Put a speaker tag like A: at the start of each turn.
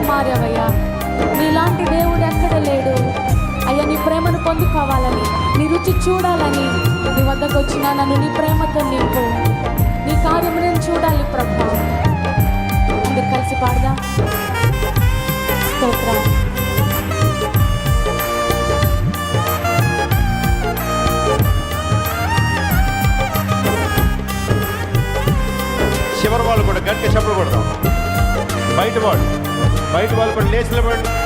A: మారావయ్యా. నీలాంటి దేవుడు ఎక్కడ లేడు అయ్యా. నీ ప్రేమను పొందుకోవాలని, నీ రుచి చూడాలని నీ వద్దకు వచ్చిన నన్ను నీ ప్రేమతో నింపు. నీ కార్యము నేను చూడాలి ప్రభా. అందరు కలిసి పాడదా. స్తోత్రం.
B: చివరి వాళ్ళు కూడా గట్టిగా చప్పుడు కొడతాం. బయట వాళ్ళు కూడా లేచి నిలబడండి.